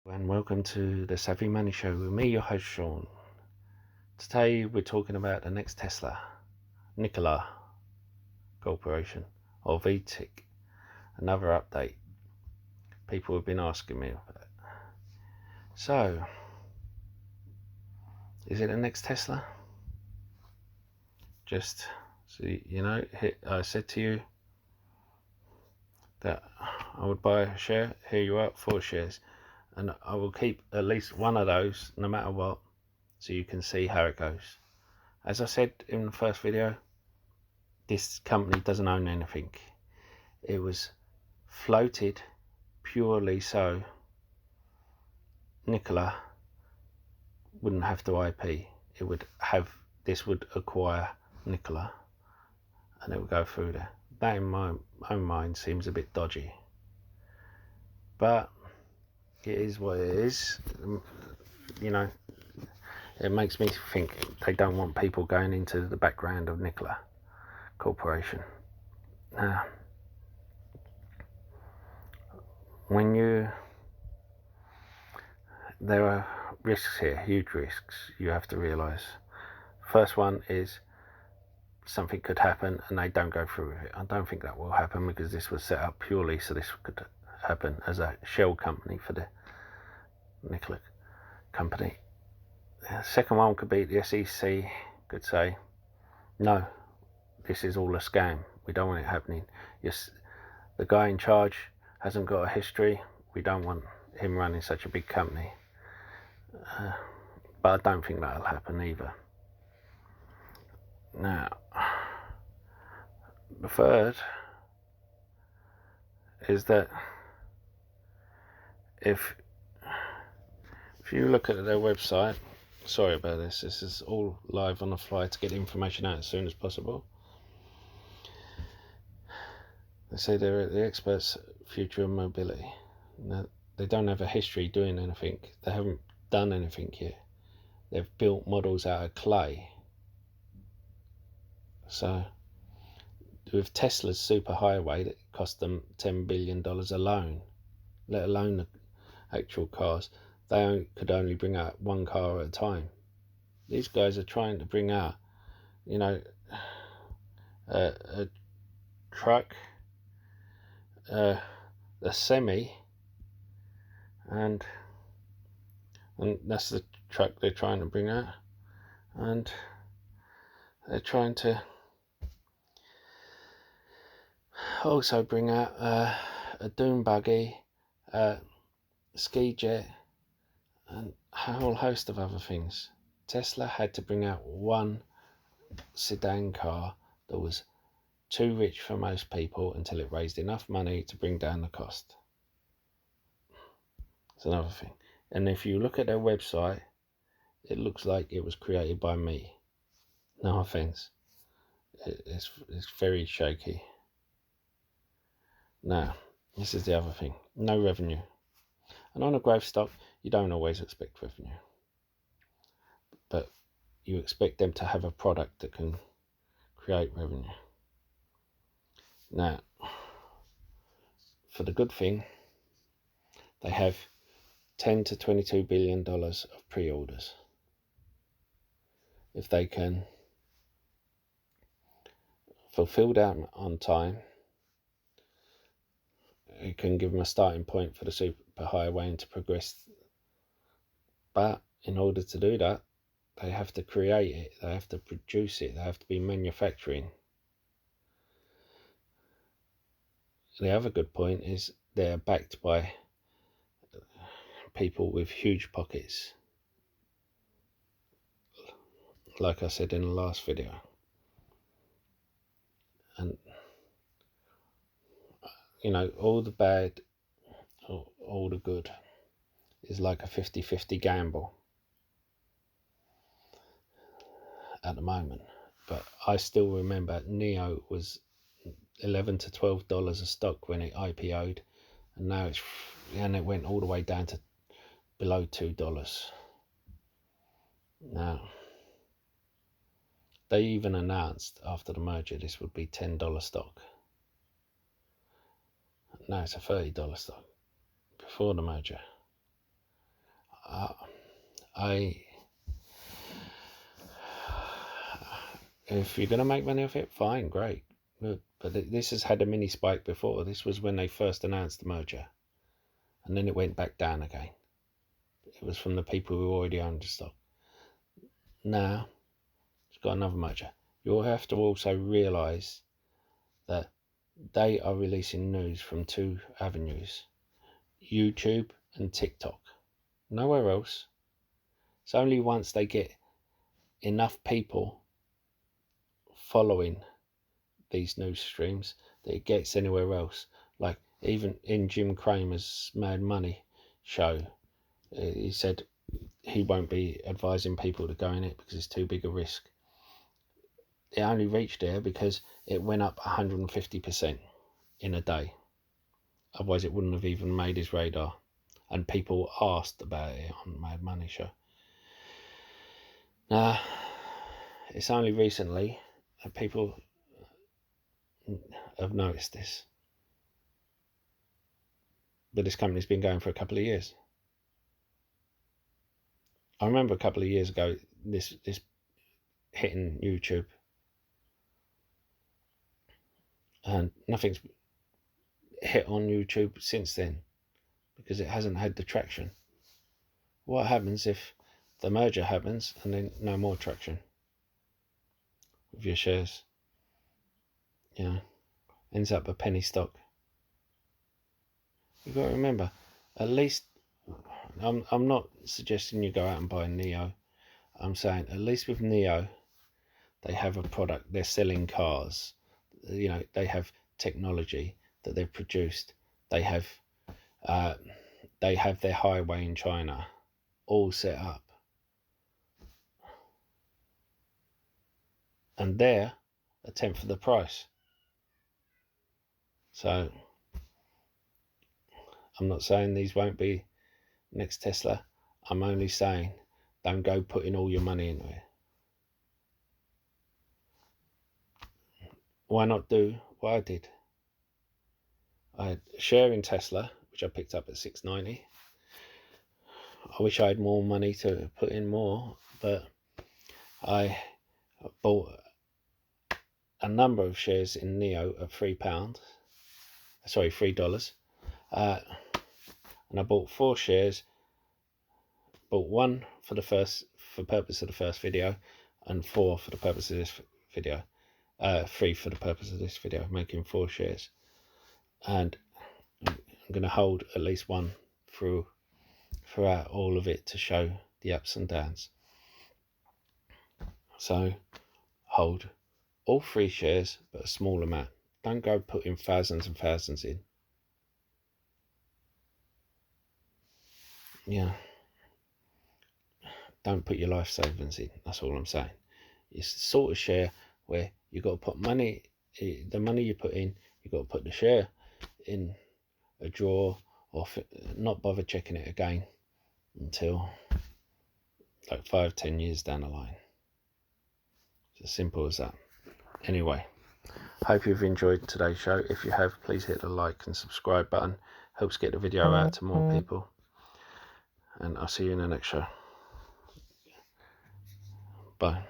And welcome to the Savvy Money Show with me, your host Sean. Today we're talking about the next Tesla, Nikola Corporation, or vtiq. Another update. People have been asking me about it. So, is it the next Tesla? Just so you know, I said to you that I would buy a share. Here you are, 4 shares, and I will keep at least one of those no matter what, so you can see how it goes. As I said in the first video, this company doesn't own anything. It was floated purely so Nikola wouldn't have to IP. It would have, this would acquire Nikola and it would go through there. That in my own mind seems a bit dodgy, but it is what it is. You know, it makes me think they don't want people going into the background of Nikola Corporation. Now, there are risks here, huge risks you have to realise. First one is something could happen and they don't go through with it. I don't think that will happen because this was set up purely so this could happen as a shell company for the Nikola company. The second one could be the SEC could say, no, this is all a scam. We don't want it happening. Yes, the guy in charge hasn't got a history. We don't want him running such a big company. But I don't think that'll happen either. Now, the third is that if you look at their website, sorry about this is all live on the fly to get information out as soon as possible. They say they're the experts future and mobility. Now, they don't have a history doing anything. They haven't done anything yet. They've built models out of clay. So with Tesla's superhighway that cost them $10 billion alone, let alone the actual cars, they could only bring out one car at a time. These guys are trying to bring out, you know, a truck, a semi, and that's the truck they're trying to bring out, and they're trying to also bring out a dune buggy, a ski jet, and a whole host of other things. Tesla had to bring out one sedan car that was too rich for most people until it raised enough money to bring down the cost. It's another thing. And if you look at their website, it looks like it was created by me. No offense. It's very shaky. Now, this is the other thing. No revenue. And on a growth stock, you don't always expect revenue. But you expect them to have a product that can create revenue. Now, for the good thing, they have $10 to $22 billion of pre-orders. If they can fulfill that on time, it can give them a starting point for the superhighway and to progress. But in order to do that, they have to create it, they have to produce it, they have to be manufacturing. The other good point is they're backed by people with huge pockets, like I said in the last video. And you know, all the bad, all the good is like a 50-50 gamble at the moment. But I still remember NIO was $11 to $12 a stock when it IPO'd, and now it went all the way down to below $2. Now, they even announced after the merger this would be $10 stock. Now it's a $30 stock before the merger. if you're going to make money off it, fine, great, good. But this has had a mini spike before. This was when they first announced the merger, and then it went back down again. It was from the people who already owned the stock. Now it's got another merger. You'll have to also realise that they are releasing news from two avenues: YouTube and TikTok. Nowhere else. It's only once they get enough people following these news streams that it gets anywhere else. Like even in Jim Cramer's Mad Money show, he said he won't be advising people to go in it because it's too big a risk. It only reached there because it went up 150% in a day. Otherwise it wouldn't have even made his radar, and people asked about it on Mad Money show. Now it's only recently that people have noticed this, but this company's been going for a couple of years. I remember a couple of years ago this hitting YouTube, and nothing's hit on YouTube since then because it hasn't had the traction. What happens if the merger happens and then no more traction with your shares? Ends up a penny stock. You've got to remember, at least, I'm not suggesting you go out and buy NIO. I'm saying at least with NIO, they have a product. They're selling cars. They have technology that they've produced. They have their highway in China all set up, and they're a tenth of the price. So I'm not saying these won't be next Tesla. I'm only saying don't go putting all your money into it. Why not do what I did? I had a share in Tesla, which I picked up at $6.90. I wish I had more money to put in more, but I bought a number of shares in NIO at $3. And I bought 4 shares. Bought 1 for purpose of the first video, and 4 for the purpose of this video. 3 for the purpose of this video, making 4 shares. And I'm going to hold at least 1 throughout all of it to show the ups and downs. So hold all 3 shares, but a small amount. Don't go putting thousands and thousands in. Don't put your life savings in. That's all I'm saying. It's the sort of share where you've got to put money, the money you put in, you've got to put the share in a drawer, or not bother checking it again until like 5-10 years down the line. It's as simple as that. Anyway, hope you've enjoyed today's show. If you have, please hit the like and subscribe button. Helps get the video out to more people. And I'll see you in the next show. Bye.